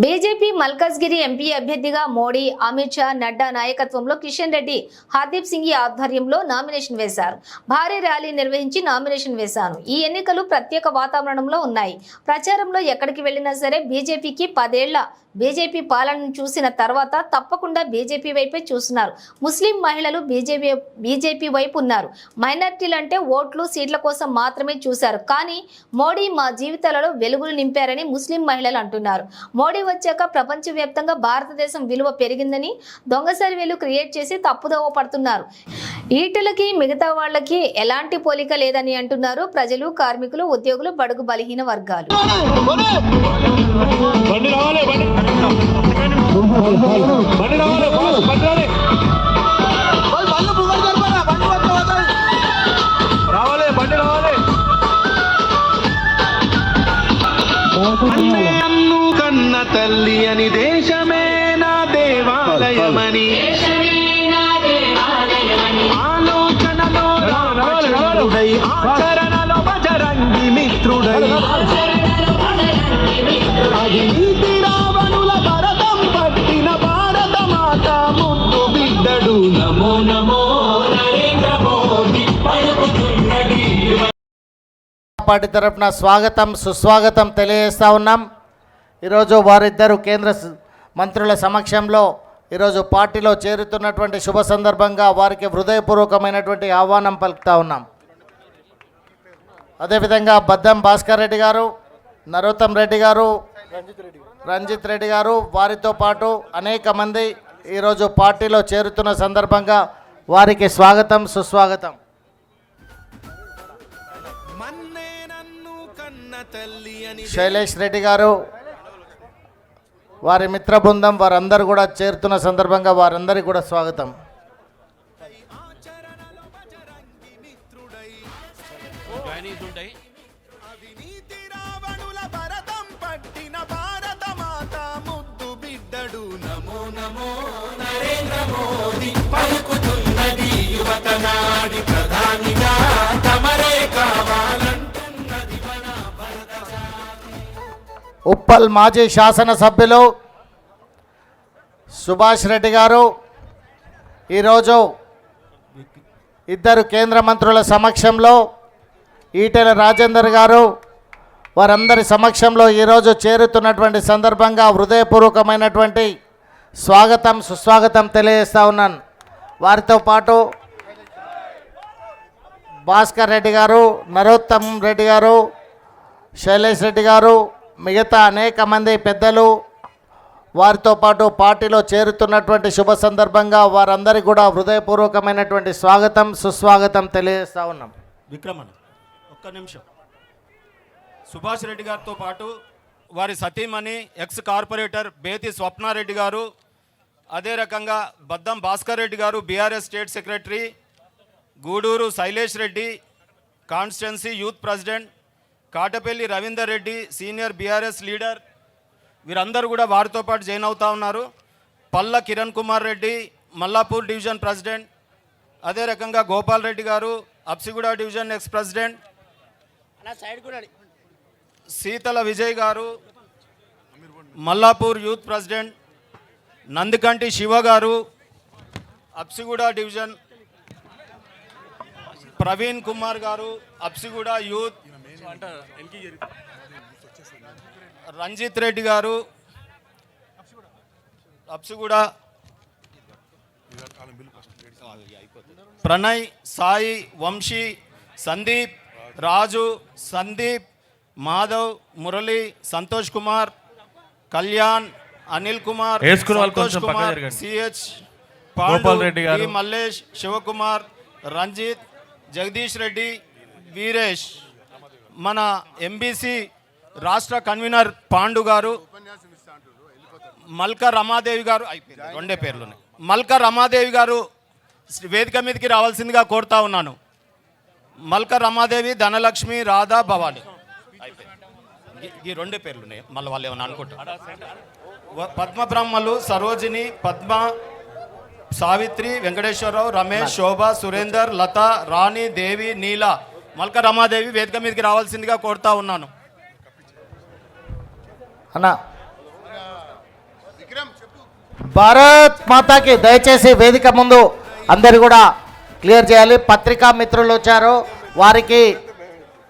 BJP Malkajgiri MP అభ్యర్థిగా మోడీ, అమిత్ షా, నడ్డా నాయకత్వంలో కిషన్ రెడ్డి, హర్దీప్ సింగ్ ఆధ్వర్యంలో నామినేషన్ వేశారు. భారీ ర్యాలీ నిర్వహించి నామినేషన్ వేశాను. ఈ ఎన్నికలు ప్రత్యేక వాతావరణంలో ఉన్నాయి. ప్రచారంలో ఎక్కడికి వెళ్లినా సరే బీజేపీకి 10 ఏళ్ల బీజేపీ పాలనను చూసిన తర్వాత తప్పకుండా బీజేపీ వైపే చూస్తున్నారు. ముస్లిం మహిళలు బీజేపీ వైపు ఉన్నారు. మైనార్టీలంటే ఓట్లు, సీట్ల కోసం మాత్రమే చూశారు. కానీ మోడీ మా జీవితాలలో వెలుగులు నింపారని ముస్లిం మహిళలు అంటున్నారు. మోడీ వచ్చాక ప్రపంచవ్యాప్తంగా భారతదేశం విలువ పెరిగిందని దొంగ సర్వేలు క్రియేట్ చేసి తప్పుదోవ పడుతున్నారు. ఈటలకి మిగతా వాళ్ళకి ఎలాంటి పోలిక లేదని అంటున్నారు ప్రజలు, కార్మికులు, ఉద్యోగులు, బడుగు బలహీన వర్గాలు. కన్న తల్లి అని దేశమే నా దేవాలయమని ఆలోచనలో రామచంద్రుడై ఆచరణలో బజరంగి మిత్రుడై అది నీతి రావణుల భరతం పట్టిన భారత మాత ముద్దు బిడ్డడు. నమో నమో నరేంద్ర మోదీ పలుకుతున్నది. పార్టీ తరఫున స్వాగతం, సుస్వాగతం తెలియజేస్తూ ఉన్నాం. ఈరోజు వారిద్దరు కేంద్ర మంత్రుల సమక్షంలో ఈరోజు పార్టీలో చేరుతున్నటువంటి శుభ సందర్భంగా వారికి హృదయపూర్వకమైనటువంటి ఆహ్వానం పలుకుతూ ఉన్నాం. అదేవిధంగా బద్దం భాస్కర్ రెడ్డి గారు, నరోత్తం రెడ్డి గారు, రంజిత్ రెడ్డి గారు, వారితో పాటు అనేక మంది ఈరోజు పార్టీలో చేరుతున్న సందర్భంగా వారికి స్వాగతం, సుస్వాగతం. శైలేష్ రెడ్డి గారు, వారి మిత్ర బృందం, వారందరూ కూడా చేరుతున్న సందర్భంగా వారందరికీ కూడా స్వాగతం. నమో నమో నరేంద్ర మోదీ పలుకుతున్నది యువత నాడి ప్రధానిగా తమరే కావాలంటున్నది మన ఉప్పల్ మాజీ శాసనసభ్యులు సుభాష్ రెడ్డి గారు ఈరోజు ఇద్దరు కేంద్ర మంత్రుల సమక్షంలో ఈటెల రాజేందర్ గారు వారందరి సమక్షంలో ఈరోజు చేరుతున్నటువంటి సందర్భంగా హృదయపూర్వకమైనటువంటి స్వాగతం, సుస్వాగతం తెలియజేస్తూ ఉన్నాను. వారితో పాటు భాస్కర్ రెడ్డి గారు, నరోత్తం రెడ్డి గారు, శైలేష్ రెడ్డి గారు, మిగతా అనేక మంది పెద్దలు వారితో పాటు పార్టీలో చేరుతున్నటువంటి శుభ సందర్భంగా వారందరికీ కూడా హృదయపూర్వకమైనటువంటి స్వాగతం, సుస్వాగతం తెలియజేస్తూ ఉన్నాం. విక్రమణ ఒక్క నిమిషం. సుభాష్ రెడ్డి గారితో పాటు వారి సతీమణి ఎక్స్ కార్పొరేటర్ బేతి స్వప్నారెడ్డి గారు, అదే రకంగా బద్దం Bhaskar Reddy garu BRS state secretary, Gudur Shailesh Reddy constituency youth president, Katapalli Ravinder Reddy senior BRS leader, వీరందరూ కూడా వారితో పాటు జాయిన్ అవుతూ ఉన్నారు. పల్ల కిరణ్ కుమార్ రెడ్డి మల్లాపూర్ డివిజన్ ప్రెసిడెంట్, అదే రకంగా Gopal Reddy garu Apsiguda division ex president, Seethala Vijay garu Mallapur youth president, Nandikanti Shiva garu Apsiguda division, Praveen Kumar గారు అప్సిగూడ యూత్, రంజిత్ రెడ్డి గారు అప్సిగూడ, ప్రణయ్, సాయి, వంశీ, సందీప్, రాజు, సందీప్, మాధవ్, మురళి, సంతోష్ కుమార్, కళ్యాణ్, అనిల్ కుమార్, సంతోష్ కుమార్, సిహెచ్, గోపాల్ రెడ్డి గారు, మల్లేష్, శివకుమార్, రంజిత్, జగదీష్ రెడ్డి, వీరేష్, మన ఎంబీసీ రాష్ట్ర కన్వీనర్ పాండు గారు, మల్క రమాదేవి గారు, అయిపోయింది రెండే పేర్లున్నాయి, మల్క రమాదేవి గారు వేదిక మీదకి రావాల్సిందిగా కోరుతా ఉన్నాను. మల్క రమాదేవి, ధనలక్ష్మి, రాధా, భవాని, ఈ రెండే పేర్లు ఉన్నాయి. మళ్ళీ వాళ్ళు ఏమన్నా అనుకుంటారు. పద్మ బ్రహ్మలు, సరోజిని, పద్మ, సావిత్రి, వెంకటేశ్వరరావు, రమేష్, శోభ, సురేందర్, లత, రాణి, దేవి, నీల, మల్క రమాదేవి వేదిక మీదకి రావాల్సిందిగా కోరుతా ఉన్నాను. అన్నా భారత్ మాతాకి దయచేసి వేదిక ముందు అందరు కూడా క్లియర్ చేయాలి. పత్రికా మిత్రులు వచ్చారు, వారికి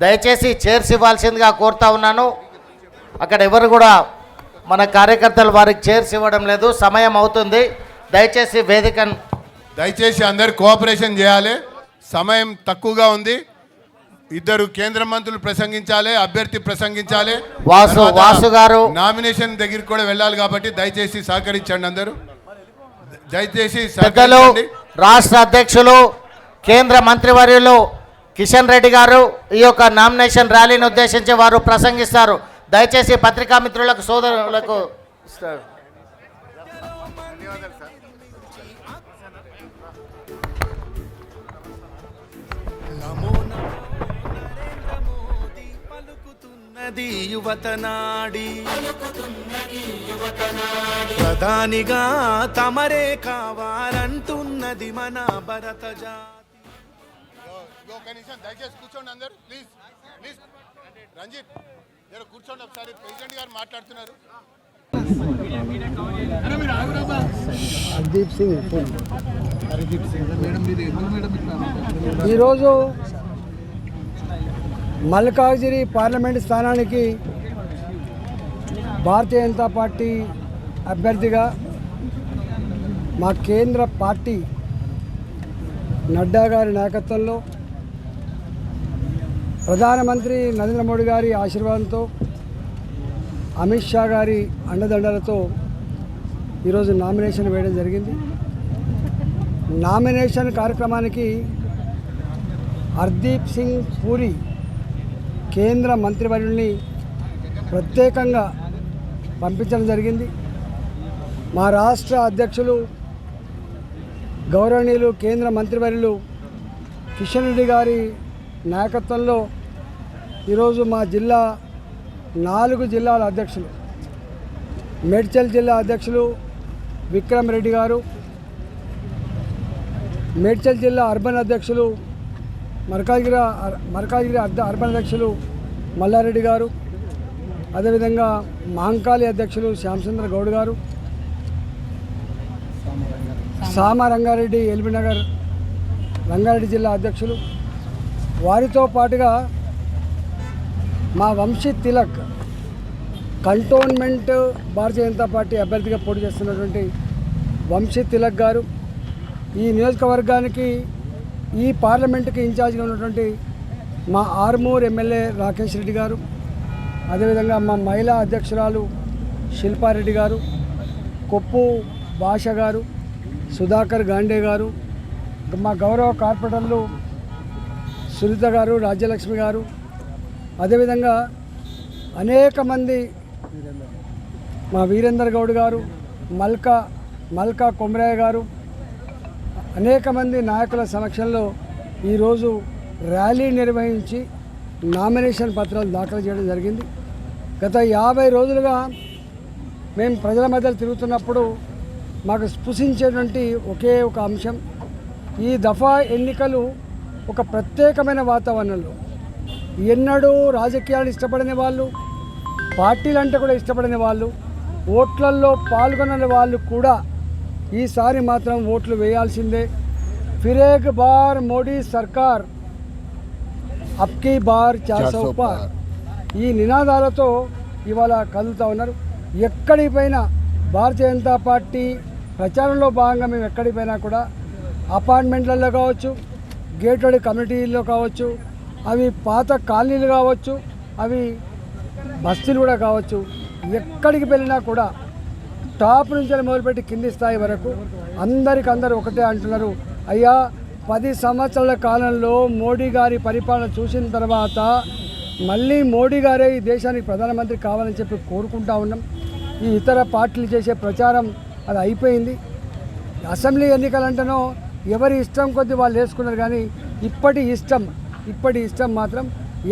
దయచేసి చైర్స్ ఇవ్వాల్సిందిగా కోరుతా ఉన్నాను. అక్కడ ఎవరు కూడా మన కార్యకర్తలు వారికి చైర్స్ ఇవ్వడం లేదు, సమయం అవుతుంది. దయచేసి వేదికను దయచేసి అందరు కోఆపరేషన్ చేయాలి. సమయం తక్కువగా ఉంది. ఇద్దరు కేంద్ర మంత్రులు ప్రసంగించాలి, అభ్యర్థి ప్రసంగించాలి. వాసు గారు నామినేషన్ దగ్గరికి కూడా వెళ్ళాలి కాబట్టి దయచేసి సహకరించండి. అందరూ దయచేసి పెద్దలు, సహకరించండి. రాష్ట్ర అధ్యక్షులు, కేంద్ర మంత్రివర్యులు కిషన్ రెడ్డి గారు ఈ యొక్క నామినేషన్ ర్యాలీని ఉద్దేశించి వారు ప్రసంగిస్తారు. దయచేసి పత్రికా మిత్రులకు, సోదరులకు పలుకుతున్నది యువత నాడి, ప్రధానిగా తమరే కావాలంటున్నది మన భరత జాతి. ఒక నిమిషం దయచేసి కూర్చోండి అందరు, ప్లీజ్ ప్లీజ్. రంజిత్ జర కూర్చోండి ఒకసారి, ప్రెసిడెంట్ గారు మాట్లాడుతున్నారు. ఈరోజు మల్కాజిగిరి పార్లమెంట్ స్థానానికి భారతీయ జనతా పార్టీ అభ్యర్థిగా మా కేంద్ర పార్టీ నడ్డా గారి నాయకత్వంలో, ప్రధానమంత్రి నరేంద్ర మోడీ గారి ఆశీర్వాదంతో, అమిత్ షా గారి అండదండలతో ఈరోజు నామినేషన్ వేయడం జరిగింది. నామినేషన్ కార్యక్రమానికి హర్దీప్ సింగ్ పూరి కేంద్ర మంత్రివర్యుల్ని ప్రత్యేకంగా పంపించడం జరిగింది. మా రాష్ట్ర అధ్యక్షులు గౌరవనీయులు కేంద్ర మంత్రివర్యులు కిషన్ రెడ్డి గారి నాయకత్వంలో ఈరోజు మా జిల్లా 4 జిల్లాల అధ్యక్షులు, మేడ్చల్ జిల్లా అధ్యక్షులు విక్రమ్ రెడ్డి గారు, మేడ్చల్ జిల్లా అర్బన్ అధ్యక్షులు మల్కాజిగిరి అర్బన్ అధ్యక్షులు మల్లారెడ్డి గారు, అదేవిధంగా మహంకాళి అధ్యక్షులు శ్యామచంద్ర గౌడ్ గారు, సామ రంగారెడ్డి ఎల్బీనగర్ రంగారెడ్డి జిల్లా అధ్యక్షులు, వారితో పాటుగా మా వంశీ తిలక్ కంటోన్మెంట్ భారతీయ జనతా పార్టీ అభ్యర్థిగా పోటీ చేస్తున్నటువంటి వంశీ తిలక్ గారు, ఈ నియోజకవర్గానికి ఈ పార్లమెంటుకి ఇన్ఛార్జ్గా ఉన్నటువంటి మా ఆర్మూర్ ఎమ్మెల్యే రాకేష్ రెడ్డి గారు, అదేవిధంగా మా మహిళా అధ్యక్షురాలు శిల్పారెడ్డి గారు, కొప్పు భాష గారు, సుధాకర్ గాండే గారు, మా గౌరవ కార్పొరేటర్లు సునీత గారు, రాజ్యలక్ష్మి గారు, అదేవిధంగా అనేక మంది మా వీరేందర్ గౌడ్ గారు, మల్కా కొమరయ్య గారు, అనేక మంది నాయకుల సమక్షంలో ఈరోజు ర్యాలీ నిర్వహించి నామినేషన్ పత్రాలు దాఖలు చేయడం జరిగింది. గత 50 రోజులుగా మేము ప్రజల మధ్య తిరుగుతున్నప్పుడు మాకు స్పృశించేటువంటి ఒకే ఒక అంశం, ఈ దఫా ఎన్నికలు ఒక ప్రత్యేకమైన వాతావరణంలో, ఎన్నడూ రాజకీయాలు ఇష్టపడని వాళ్ళు, పార్టీలు అంటే కూడా ఇష్టపడని వాళ్ళు, ఓట్లల్లో పాల్గొనని వాళ్ళు కూడా ఈసారి మాత్రం ఓట్లు వేయాల్సిందే. ఫిరేక్ బార్ మోడీ సర్కార్, అబ్కీ బార్ 400 పార్, ఈ నినాదాలతో ఇవాళ కదులుతూ ఉన్నారు. ఎక్కడికి పోయినా భారతీయ జనతా పార్టీ ప్రచారంలో భాగంగా మేము ఎక్కడికి పోయినా కూడా అపార్ట్మెంట్లలో కావచ్చు, గేటెడ్ కమ్యూనిటీల్లో కావచ్చు, అవి పాత కాలనీలు కావచ్చు, అవి బస్తీలు కూడా కావచ్చు, ఎక్కడికి వెళ్ళినా కూడా టాప్ నుంచి మొదలుపెట్టి కింది స్థాయి వరకు అందరూ ఒకటే అంటున్నారు, అయ్యా 10 సంవత్సరాల కాలంలో మోడీ గారి పరిపాలన చూసిన తర్వాత మళ్ళీ మోడీ గారే ఈ దేశానికి ప్రధానమంత్రి కావాలని చెప్పి కోరుకుంటా ఉన్నాం. ఈ ఇతర పార్టీలు చేసే ప్రచారం అది అయిపోయింది. అసెంబ్లీ ఎన్నికలంటేనో ఎవరి ఇష్టం కొద్దీ వాళ్ళు వేసుకున్నారు, కానీ ఇప్పటి ఇష్టం మాత్రం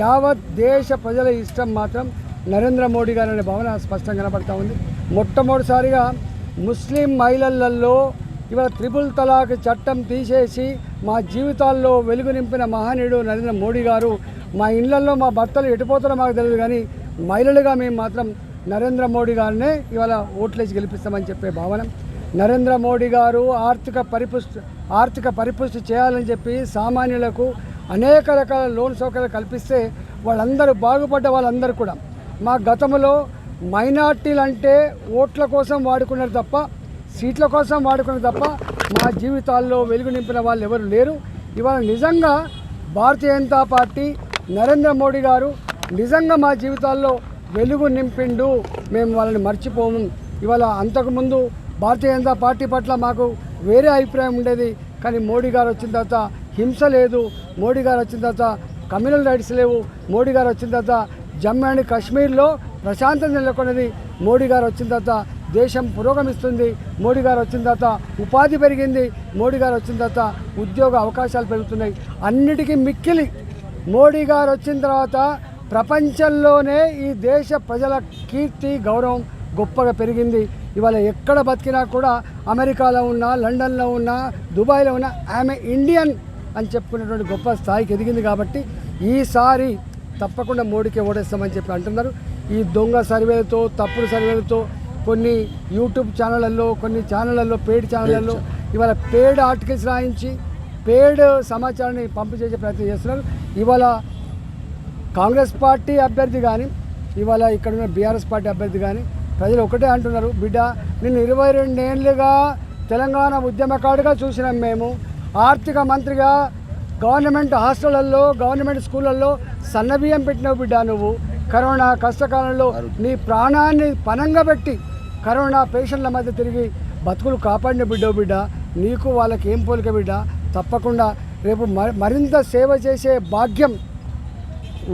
యావత్ దేశ ప్రజల ఇష్టం మాత్రం నరేంద్ర మోడీ గారు అనే భావన స్పష్టంగా కనబడతా ఉంది. మొట్టమొదటిసారిగా ముస్లిం మహిళలలో ఇవాళ త్రిపుల్ తలాక్ చట్టం తీసేసి మా జీవితాల్లో వెలుగు నింపిన మహనీయుడు నరేంద్ర మోడీ గారు. మా ఇళ్లలో మా భర్తలు ఎటుపోతారో మాకు తెలియదు, కానీ మహిళలుగా మేము మాత్రం నరేంద్ర మోడీ గారినే ఇవాళ ఓట్లేసి గెలిపిస్తామని చెప్పే భావన. నరేంద్ర మోడీ గారు ఆర్థిక పరిపుష్టి చేయాలని చెప్పి సామాన్యులకు అనేక రకాల లోన్ సౌకర్యాలు కల్పిస్తే వాళ్ళందరూ బాగుపడ్డ వాళ్ళందరూ కూడా మా గతంలో మైనార్టీలు అంటే ఓట్ల కోసం వాడుకున్నారు తప్ప సీట్ల కోసం వాడుకున్నారు తప్ప మా జీవితాల్లో వెలుగు నింపిన వాళ్ళు ఎవరు లేరు. ఇవాళ నిజంగా భారతీయ జనతా పార్టీ నరేంద్ర మోడీ గారు నిజంగా మా జీవితాల్లో వెలుగు నింపిండు. మేము వాళ్ళని మర్చిపోము. ఇవాళ అంతకుముందు భారతీయ జనతా పార్టీ పట్ల మాకు వేరే అభిప్రాయం ఉండేది. కానీ మోడీ గారు వచ్చిన తర్వాత హింస లేదు, మోడీ గారు వచ్చిన తర్వాత కమ్యూనల్ రైట్స్ లేవు, మోడీ గారు వచ్చిన తర్వాత జమ్మూ అండ్ కాశ్మీర్లో ప్రశాంతత నెలకొన్నది, మోడీ గారు వచ్చిన తర్వాత దేశం పురోగమిస్తుంది, మోడీ గారు వచ్చిన తర్వాత ఉపాధి పెరిగింది, మోడీ గారు వచ్చిన తర్వాత ఉద్యోగ అవకాశాలు పెరుగుతున్నాయి. అన్నిటికీ మిక్కిలి మోడీ గారు వచ్చిన తర్వాత ప్రపంచంలోనే ఈ దేశ ప్రజల కీర్తి గౌరవం గొప్పగా పెరిగింది. ఇవాళ ఎక్కడ బతికినా కూడా అమెరికాలో ఉన్నా, లండన్లో ఉన్నా, దుబాయ్లో ఉన్నా ఆమె ఇండియన్ అని చెప్పుకునేటువంటి గొప్ప స్థాయికి ఎదిగింది. కాబట్టి ఈసారి తప్పకుండా మోడీకి ఓడేస్తామని చెప్పి అంటున్నారు. ఈ దొంగ సర్వేలతో, తప్పుడు సర్వేలతో కొన్ని యూట్యూబ్ ఛానళ్ళల్లో, కొన్ని ఛానళ్ళల్లో, పెయిడ్ ఛానళ్ళల్లో ఇవాళ పెయిడ్ ఆర్టికల్స్ రాయించి పెయిడ్ సమాచారాన్ని పంపు చేసే ప్రయత్నం చేస్తున్నారు. ఇవాళ కాంగ్రెస్ పార్టీ అభ్యర్థి కానీ, ఇవాళ ఇక్కడ ఉన్న బీఆర్ఎస్ పార్టీ అభ్యర్థి కానీ ప్రజలు ఒకటే అంటున్నారు, బిడ్డ నిన్ను 22 ఏళ్ళుగా తెలంగాణ ఉద్యమకారుడిగా చూసినాం మేము, ఆర్థిక మంత్రిగా గవర్నమెంట్ హాస్టళ్లలో, గవర్నమెంట్ స్కూళ్ళల్లో సన్నబియ్యం పెట్టినావు బిడ్డ. నువ్వు కరోనా కష్టకాలంలో నీ ప్రాణాన్ని పణంగా పెట్టి కరోనా పేషెంట్ల మధ్య తిరిగి బతుకులు కాపాడిన బిడ్డ. నీకు వాళ్ళకి ఏం పోలిక బిడ్డ. తప్పకుండా రేపు మరింత సేవ చేసే భాగ్యం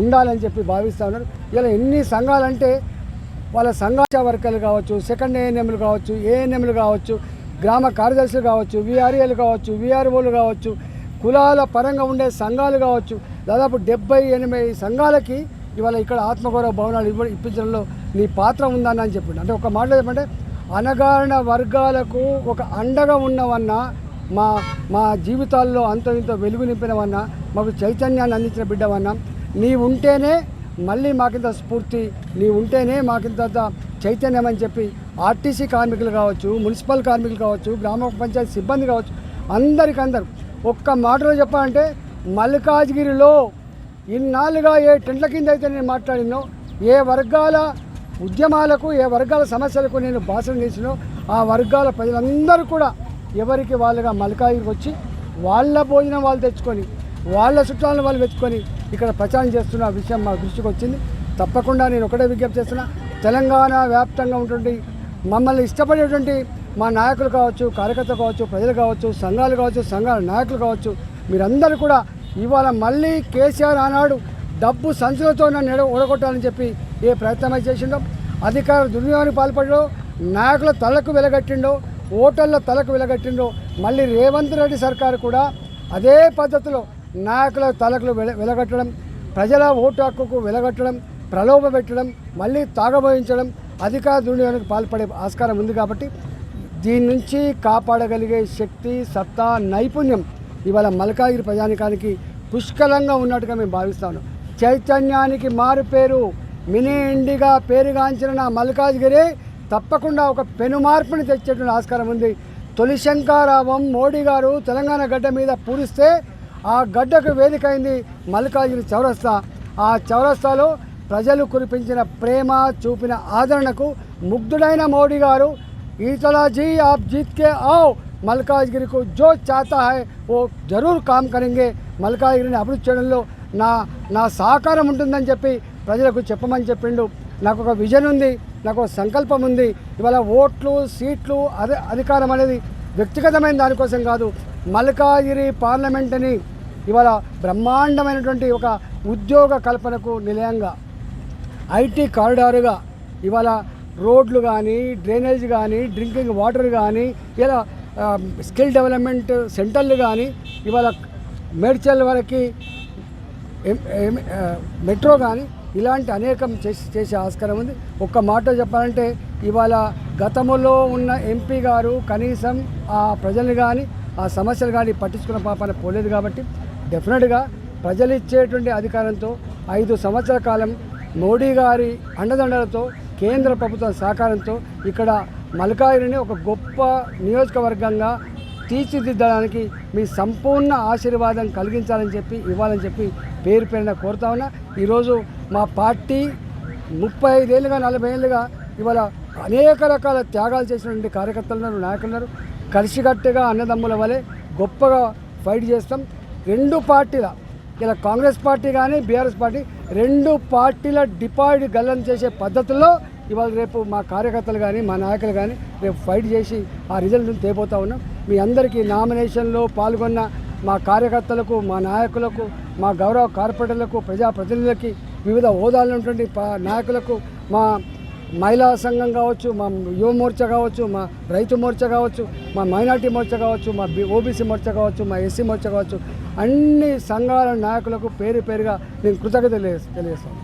ఉండాలని చెప్పి భావిస్తూ ఉన్నారు. ఇలా ఎన్ని సంఘాలంటే వాళ్ళ సంఘాల వర్కర్లు కావచ్చు, సెకండ్ ఏఎన్ఎంలు కావచ్చు, ఏఎన్ఎంలు కావచ్చు, గ్రామ కార్యదర్శులు కావచ్చు, విఆర్ఏలు కావచ్చు, విఆర్ఓలు కావచ్చు, కులాల పరంగా ఉండే సంఘాలు కావచ్చు, దాదాపు 70-80 సంఘాలకి ఇవాళ ఇక్కడ ఆత్మగౌరవ భవనాలు ఇప్పించడంలో నీ పాత్ర ఉందని అని చెప్పిండు. అంటే ఒక మాటలో చెప్పంటే అణగారిన వర్గాలకు ఒక అండగా ఉన్నవన్నా, మా జీవితాల్లో అంతో ఇంతో వెలుగు నింపినవన్నా, మాకు చైతన్యాన్ని అందించిన బిడ్డవన్నా, నీ ఉంటేనే మళ్ళీ మాకింత స్ఫూర్తి, నీ ఉంటేనే మాకింత చైతన్యం అని చెప్పి ఆర్టీసీ కార్మికులు కావచ్చు, మున్సిపల్ కార్మికులు కావచ్చు, గ్రామ పంచాయతీ సిబ్బంది కావచ్చు, అందరికందరూ ఒక్క మాటలో చెప్పాలంటే మల్కాజ్గిరిలో ఇన్నాళ్ళుగా ఏ టెంట్ల కింద అయితే నేను మాట్లాడినో, ఏ వర్గాల ఉద్యమాలకు, ఏ వర్గాల సమస్యలకు నేను భాషణ చేసినో ఆ వర్గాల ప్రజలందరూ కూడా ఎవరికి వాళ్ళుగా మల్కాజ్గిరికి వచ్చి వాళ్ళ భోజనం వాళ్ళు తెచ్చుకొని, వాళ్ళ చుట్టాలను వాళ్ళు వెతుకొని ఇక్కడ ప్రచారం చేస్తున్న విషయం మా దృష్టికి వచ్చింది. తప్పకుండా నేను ఒకటే విజ్ఞప్తి చేస్తున్నా, తెలంగాణ వ్యాప్తంగా ఉన్నటువంటి మమ్మల్ని ఇష్టపడేటువంటి మా నాయకులు కావచ్చు, కార్యకర్తలు కావచ్చు, ప్రజలు కావచ్చు, సంఘాలు కావచ్చు, సంఘాల నాయకులు కావచ్చు, మీరందరూ కూడా ఇవాళ మళ్ళీ కేసీఆర్ ఆనాడు డబ్బు సంచులతో నన్ను ఓడగొట్టాలని చెప్పి ఏ ప్రయత్నం చేసిండో, అధికార దుర్వినియోగానికి పాల్పడో, నాయకుల తలకు వెలగట్టిండో, ఓటర్ల తలకు వెలగట్టిండో, మళ్ళీ రేవంత్ రెడ్డి సర్కారు కూడా అదే పద్ధతిలో నాయకుల తలకు వెలగట్టడం, ప్రజల ఓటు హక్కుకు వెలగట్టడం, ప్రలోభ పెట్టడం, మళ్ళీ తాగబోయించడం, అధికార దుర్వినియోగానికి పాల్పడే ఆస్కారం ఉంది. కాబట్టి దీని నుంచి కాపాడగలిగే శక్తి, సత్తా, నైపుణ్యం ఇవాళ మల్కాజ్గిరి ప్రజానికానికి పుష్కలంగా ఉన్నట్టుగా మేము భావిస్తాను. చైతన్యానికి మారు పేరు మినీ ఇండిగా పేరుగాంచిన నా మల్కాజ్గిరి తప్పకుండా ఒక పెను మార్పుని తెచ్చేటువంటి ఆస్కారం ఉంది. తొలి శంకారావం మోడీ గారు తెలంగాణ గడ్డ మీద పూరిస్తే ఆ గడ్డకు వేదిక అయింది మల్కాజ్గిరి చౌరస్తా. ఆ చౌరస్తాలో ప్రజలు కురిపించిన ప్రేమ, చూపిన ఆదరణకు ముగ్ధుడైన మోడీ గారు ఈతలాజీ आप जीत के आओ మల్కాజ్గిరి को जो चाहता है वो जरूर काम करेंगे, మల్కాజ్గిరిని అభివృద్ధి చేయడంలో నా సహకారం ఉంటుందని చెప్పి ప్రజలకు చెప్పమని చెప్పిండు. నాకు ఒక విజన్ ఉంది, నాకు ఒక సంకల్పం ఉంది. ఇవాళ ఓట్లు, సీట్లు, అధికారం అనేది వ్యక్తిగతమైన దానికోసం కాదు, మల్కాజ్గిరి పార్లమెంటుని ఇవాళ బ్రహ్మాండమైనటువంటి ఒక ఉద్యోగ కల్పనకు నిలయంగా, ఐటీ కారిడారుగా, ఇవాళ రోడ్లు కానీ, డ్రైనేజ్ కానీ, డ్రింకింగ్ వాటర్ కానీ, ఇలా స్కిల్ డెవలప్మెంట్ సెంటర్లు కానీ, ఇవాళ మేడ్చల్ వరకు మెట్రో కానీ ఇలాంటి అనేకం చేసే ఆస్కారం ఉంది. ఒక్క మాట చెప్పాలంటే ఇవాళ గతంలో ఉన్న ఎంపీ గారు కనీసం ఆ ప్రజల్ని కానీ, ఆ సమస్యలు కానీ పట్టించుకున్న పాపాన పోలేదు. కాబట్టి డెఫినెట్గా ప్రజలు ఇచ్చేటువంటి అధికారంతో 5 సంవత్సరాల కాలం మోడీ గారి అండదండలతో, కేంద్ర ప్రభుత్వ సహకారంతో ఇక్కడ మల్కాజ్గిరిని ఒక గొప్ప నియోజకవర్గంగా తీర్చిదిద్దడానికి మీ సంపూర్ణ ఆశీర్వాదం కలిగించాలని చెప్పి ఇవ్వాలని చెప్పి పేరు పేరున కోరుతా ఉన్నా. ఈరోజు మా పార్టీ 35 ఏళ్ళుగా 40 ఏళ్ళుగా ఇవాళ అనేక రకాల త్యాగాలు చేసినటువంటి కార్యకర్తలు ఉన్నారు, నాయకులు ఉన్నారు. కలిసికట్టుగా అన్నదమ్ముల వలె గొప్పగా ఫైట్ చేస్తాం. రెండు పార్టీల ఇలా కాంగ్రెస్ పార్టీ కానీ బీఆర్ఎస్ పార్టీ 2 పార్టీల డిపాజిట్ గల్లం చేసే పద్ధతుల్లో ఇవాళ రేపు మా కార్యకర్తలు కానీ మా నాయకులు కానీ రేపు ఫైట్ చేసి ఆ రిజల్ట్ని తేపోతా ఉన్నాం. మీ అందరికీ నామినేషన్లో పాల్గొన్న మా కార్యకర్తలకు, మా నాయకులకు, మా గౌరవ కార్పొరేటర్లకు, ప్రజాప్రతినిధులకి, వివిధ హోదాల్లో ఉన్నటువంటి నాయకులకు, మా మహిళా సంఘం కావచ్చు, మా యువ మోర్చా కావచ్చు, మా రైతు మోర్చా కావచ్చు, మా మైనార్టీ మోర్చా కావచ్చు, మా ఓబీసీ మోర్చా కావచ్చు, మా ఎస్సీ మోర్చా కావచ్చు, అన్ని సంఘాల నాయకులకు పేరు పేరుగా నేను కృతజ్ఞతలు తెలియజేస్తాను.